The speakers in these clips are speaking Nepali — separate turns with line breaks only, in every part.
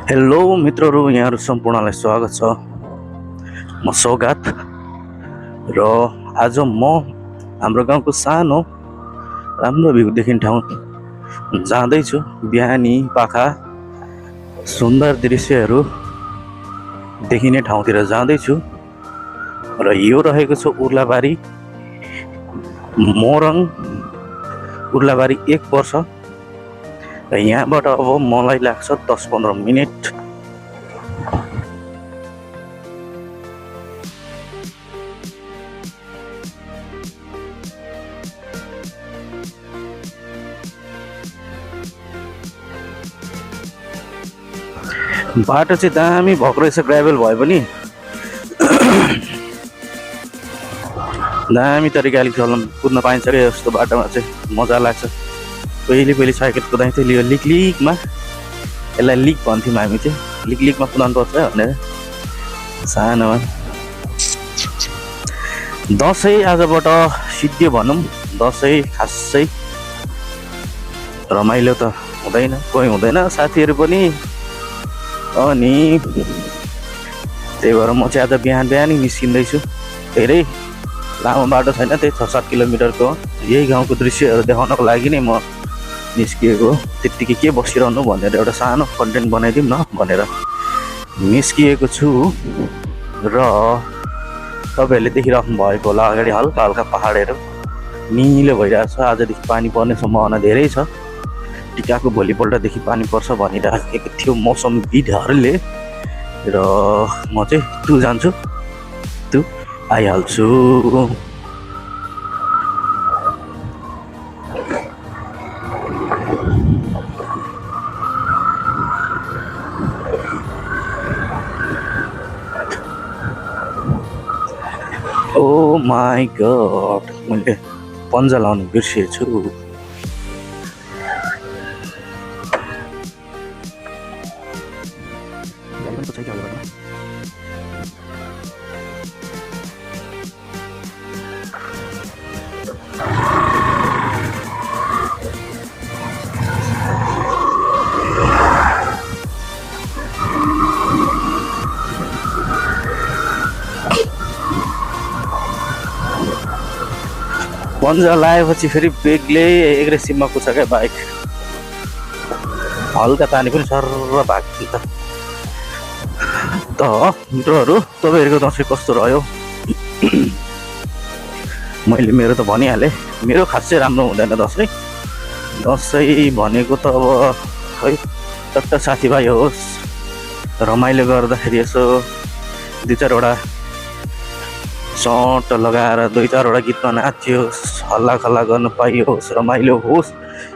हेलो मित्रहरू, यहाँहरू सम्पूर्णलाई स्वागत छ। म सौगात र आज म हाम्रो गाउँको सानो राम्रो भ्यू देखिने ठाउँ जाँदैछु। बिहानी पाखा सुन्दर दृश्यहरू देखिने ठाउँतिर जाँदैछु र यो रहेको छ उर्लाबारी मोरङ उर्लाबारी 1 वर्ष र यहाँबाट अब मलाई लाग्छ 10-15 मिनट। बाटो चाहिँ दामी भएको रहेछ, ग्राभल भए पनि दामी तरिकाले कुद्न पाइन्छ क्या यस्तो बाटोमा चाहिँ मजा लाग्छ। पहिले साइकल कुदाइन्थ्यो लियो लिकलिकमा, यसलाई लिक भन्थ्यौँ हामी चाहिँ, लिकलिकमा कुदाउनु पर्छ भनेर सानोमा। दसैँ आजबाट सिद्धियो भनौँ। दसैँ खासै रमाइलो त हुँदैन, कोही हुँदैन, साथीहरू पनि। अनि त्यही भएर म चाहिँ आज बिहानै निस्किँदैछु। धेरै लामो बाटो छैन, त्यही 6-7 किलोमिटरको। यही गाउँको दृश्यहरू देखाउनको लागि नै म निस्किएको। त्यत्तिकै के बसिरहनु भनेर एउटा सानो कन्टेन्ट बनाइदिउँ न भनेर निस्किएको छु। र तपाईँहरूले देखिराख्नु भएको होला अगाडि हल्का हल्का पहाडहरू निलो भइरहेको छ। आजदेखि पानी पर्ने सम्भावना धेरै छ। टिकाको भोलिपल्टदेखि पानी पर्छ भनिराखेको थियो मौसमविदहरूले। र म चाहिँ तु जान्छु, तु आइहाल्छु। ओ माई गड, मैले पन्जा लाउनु बिर्सिएछु। पन्जा लगाएपछि फेरि बेगले एग्रेसिभमा कुछ क्या बाइक। हल्का तानी पनि सर्र भाग्छ त। मित्रहरू, तपाईँहरूको दसैँ कस्तो रह्यो? मैले मेरो त भनिहालेँ, मेरो खासै राम्रो हुँदैन दसैँ। दसैँ भनेको त अब खै टट्ट साथीभाइ होस्, रमाइलो गर्दाखेरि यसो 2-4वटा सट लगाएर 2-4वटा गीतमा नाच्योस्, हल्ला खल्ला गर्नु पाइयोस्, रमाइलो होस्।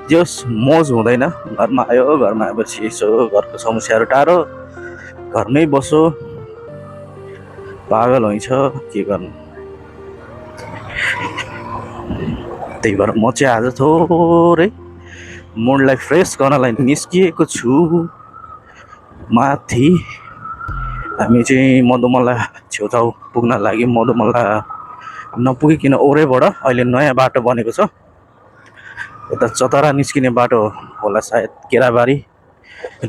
जस मोज हुँदैन। घरमा आयो, घरमा आएपछि यसो घरको समस्याहरू टाढो, घरमै बसो, पागल हुन्छ, के गर्नु। त्यही भएर म चाहिँ आज थोरै मुडलाई फ्रेस गर्नलाई निस्किएको छु माथि। हामी चाहिँ मधुमला छेउछाउ पुग्न लागि मधुमला नपुगिकन ओरैबाट अहिले नयाँ बाटो बनेको छ। यता चतरा निस्किने बाटो होला सायद, केराबारी,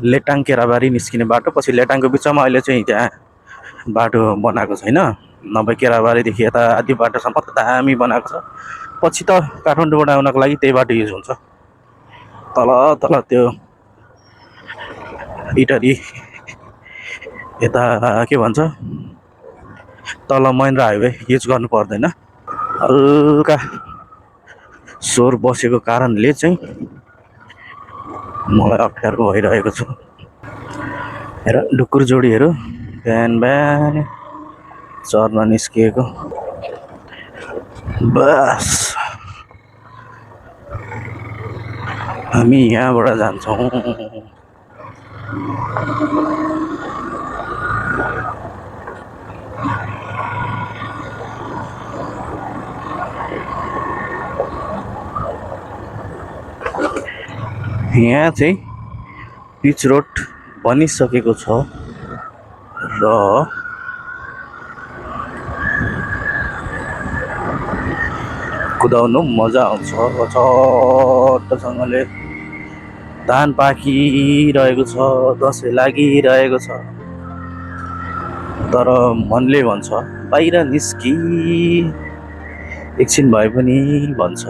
लेटाङ केराबारी निस्किने बाटो। पछि लेटाङको बिचमा अहिले चाहिँ त्यहाँ बाटो बनाएको छैन, नभए केराबारीदेखि यता आधी बाटोसम्म त दामी बनाएको छ। पछि त काठमाडौँबाट आउनको लागि त्यही बाटो युज हुन्छ। तल त्यो इटरी यता के भन्छ, तल महेन्द्र हाइवे युज गर्नु पर्दैन। हल्का स्वर बसेको कारणले चाहिँ मलाई अप्ठ्यारो भइरहेको छ। हेर ढुकुर जोडीहरू बिहान चर्न निस्किएको। बस हामी यहाँबाट जान्छौँ। यहाँ चाहिँ पिच रोड बनिसकेको छ र कुदाउनु मजा आउँछ। छटसँगले धान पाकिरहेको छ, दसैँ लागिरहेको छ, तर मनले भन्छ बाहिर निस्की एकछिन भए पनि भन्छ।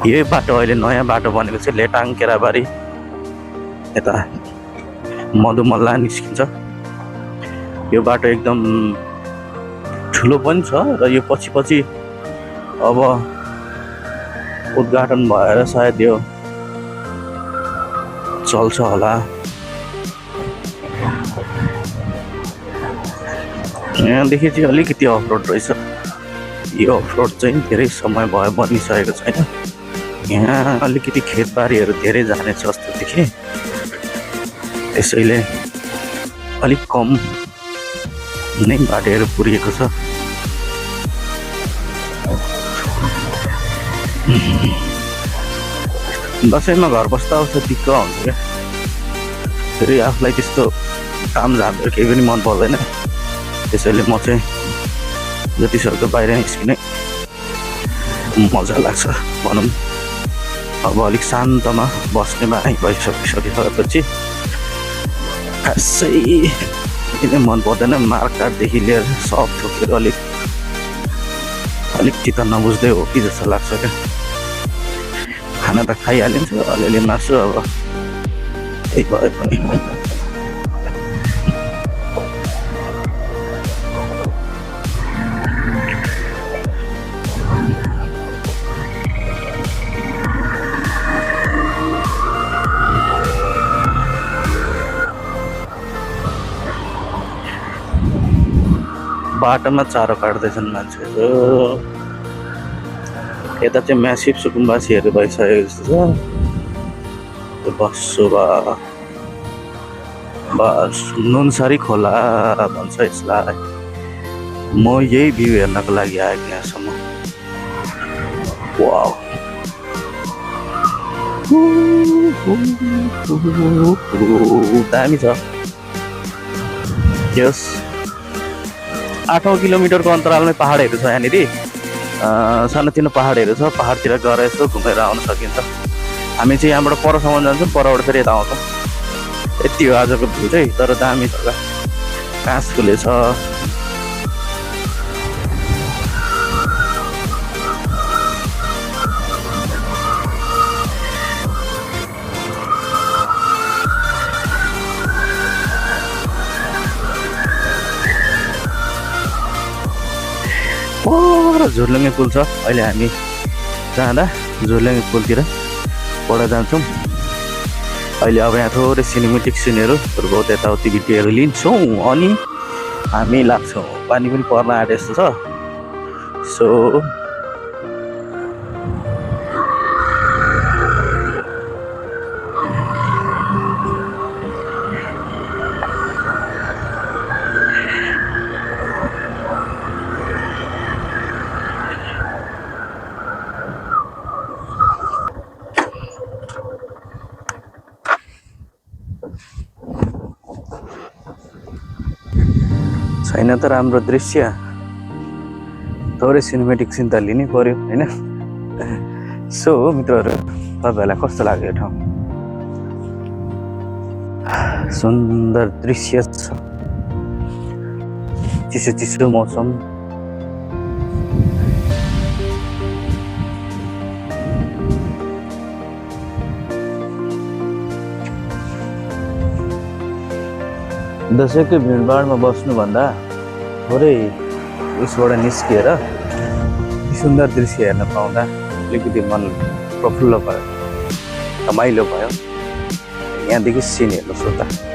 यही बाटो अहिले नयाँ बाटो बनेको छ, लेटाङ केराबारी यता मधुमल्ला निस्किन्छ। यो बाटो एकदम ठुलो पनि छ र यो पछि अब उद्घाटन भएर सायद यो चल्छ होला। यहाँदेखि चाहिँ अलिकति अफरोड रहेछ। यो अफरोड चाहिँ धेरै समय भयो बनिसकेको छैन। यहाँ अलिकति खेतबारीहरू धेरै जाने छ जस्तो देखेँ, त्यसैले अलिक कम नै बाटोहरू पुरिएको छ। दसैँमा घर बस्दा आउँछ दिक्क हुन्छ क्या, फेरि आफूलाई त्यस्तो काम झामहरू केही पनि मन पर्दैन। त्यसैले म चाहिँ जतिसक्दो बाहिर निस्किने मजा लाग्छ भनौँ। अब अलिक शान्तमा बस्ने बानी भइसकेपछि खासै किन मन पर्दैन। मार्काटदेखि लिएर सब थोकेर अलिक चित्त नबुझ्दै हो कि जस्तो लाग्छ क्या। खाना त खाइहालिन्छ अलिअलि मासु, अब त्यही भए पनि बाटोमा चारो काट्दैछन् मान्छेहरू। यता चाहिँ म्यासिभ सुकुम्बासीहरू भइसकेको जस्तो छ। बस्छु बस नुनसरी खोला भन्छ यसलाई। म यही भ्यू हेर्नको लागि आएको यहाँसम्म। वाउ, दामी छ। यस 8 किलोमिटरको अन्तरालमै पहाडहरू छ यहाँनिर। सानोतिनो पहाडहरू छ, पहाडतिर गएर यसो घुमेर आउन सकिन्छ। हामी चाहिँ यहाँबाट परसम्म जान्छौँ, परबाट फेरि यता आउँछौँ। यति हो आजको भ्यू चाहिँ, तर दामी छ। काँस फुले छ। पर झुर्लुङ्गे पुल छ। अहिले हामी जाँदा झुर्लुङ्गे पुलतिर पढ जान्छौँ। अहिले अब यहाँ थोरै सिनेमेटिक सिनहरू बहुत यताउति भिडियोहरू लिन्छौँ अनि हामी लाग्छौँ। पानी पनि पर्न आँटे जस्तो छ। सो छैन त राम्रो दृश्य, थोरै सिनेमेटिक सिन त लिनै पर्यो होइन। सो मित्रहरू, तपाईँहरूलाई कस्तो लाग्यो यो ठाउँ? सुन्दर दृश्य छ, चिसो चिसो मौसम। दसैँको भिडभाडमा बस्नुभन्दा थोरै उसबाट निस्किएर सुन्दर दृश्य हेर्न पाउँदा अलिकति मन प्रफुल्ल भयो, रमाइलो भयो। यहाँदेखि सिन हेर्नुहोस् त।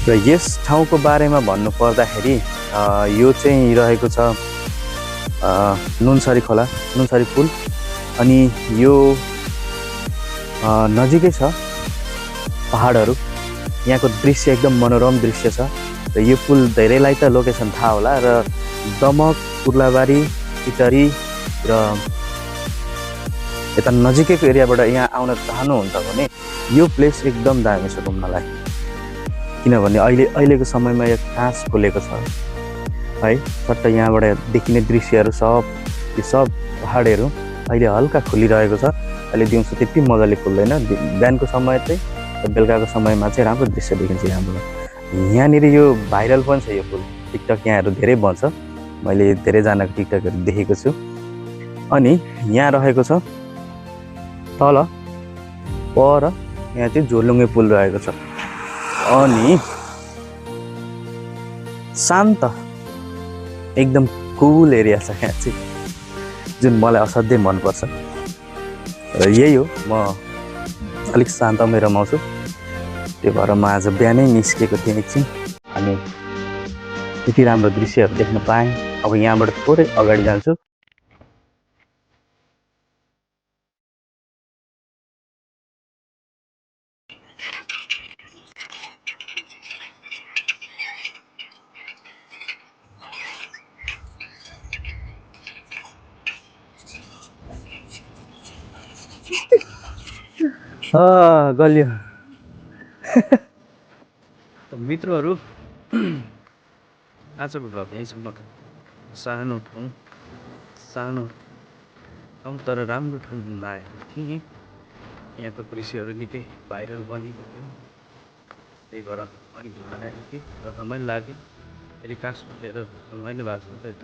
र यस ठाउँको बारेमा भन्नु पर्दाखेरि यो चाहिँ रहेको छ नुनसरी खोला, नुनसरी पुल। अनि यो नजिकै छ पहाडहरू, यहाँको दृश्य एकदम मनोरम दृश्य छ। र यो पुल धेरैलाई त लोकेसन थाहा होला र दमक, उर्लाबारी, इटरी र यता नजिकैको एरियाबाट यहाँ आउन चाहनुहुन्छ भने यो प्लेस एकदम दामी छ घुम्नलाई। किनभने अहिलेको समयमा यो घाँस खोलेको छ है। सट्ट यहाँबाट देखिने दृश्यहरू यो सब पहाडहरू अहिले हल्का खुलिरहेको छ। अहिले दिउँसो त्यति मजाले खुल्दैन, बिहानको समय चाहिँ र बेलुकाको समयमा चाहिँ राम्रो दृश्य देखिन्छ यहाँबाट। यहाँनिर यो भाइरल पनि छ यो पुल, टिकटक यहाँहरू धेरै बन्छ, मैले धेरैजनाको टिकटकहरू देखेको छु। अनि यहाँ रहेको छ तल पर यहाँ चाहिँ झोलुङ्गे पुल रहेको छ। अनि शान्त एकदम कुल एरिया छ यहाँ चाहिँ, जुन मलाई असाध्यै मनपर्छ। र यही हो, म अलिक शान्तमै रमाउँछु, त्यो भएर म आज बिहानै निस्केको थिएँ एकछिन, अनि त्यति राम्रो दृश्यहरू देख्न पाएँ। अब यहाँबाट थोरै अगाडि जान्छु। गल्यो मित्रहरू, आजको भ्लग यहीँसम्म। सानो ठाउँ तर राम्रो ठाउँ घुम्न आएको थिएँ। यहाँको दृश्यहरू निकै भाइरल बनेको थियो, त्यही भएर अलिक घुम्न आएको थिएँ र रमाइलो लाग्यो। फेरि कास खोलेर रमाइलो भएको छ त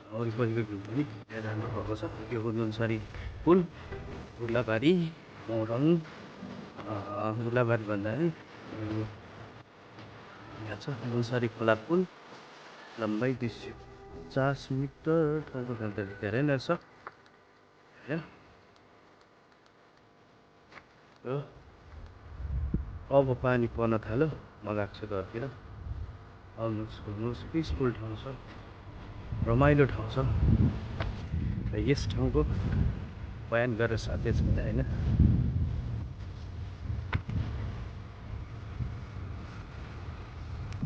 वरिपरिको भ्यू पनि राम्रो भएको छ। यो हो नुनसरी पुल, उर्लाबारी, मोरङ, उर्लाबारी भन्दा है यहाँ छ नुनसरी खोला पुल। लम्बाइ 250 मिटर, ठाउँको धेरै नै छ होइन। अब पानी पर्न थाल्यो, म गएको छु घरतिर। आउनुहोस्, पिसफुल ठाउँ छ, रमाइलो ठाउँ छ। यस ठाउँको बयान गरेर साध्य छैन होइन।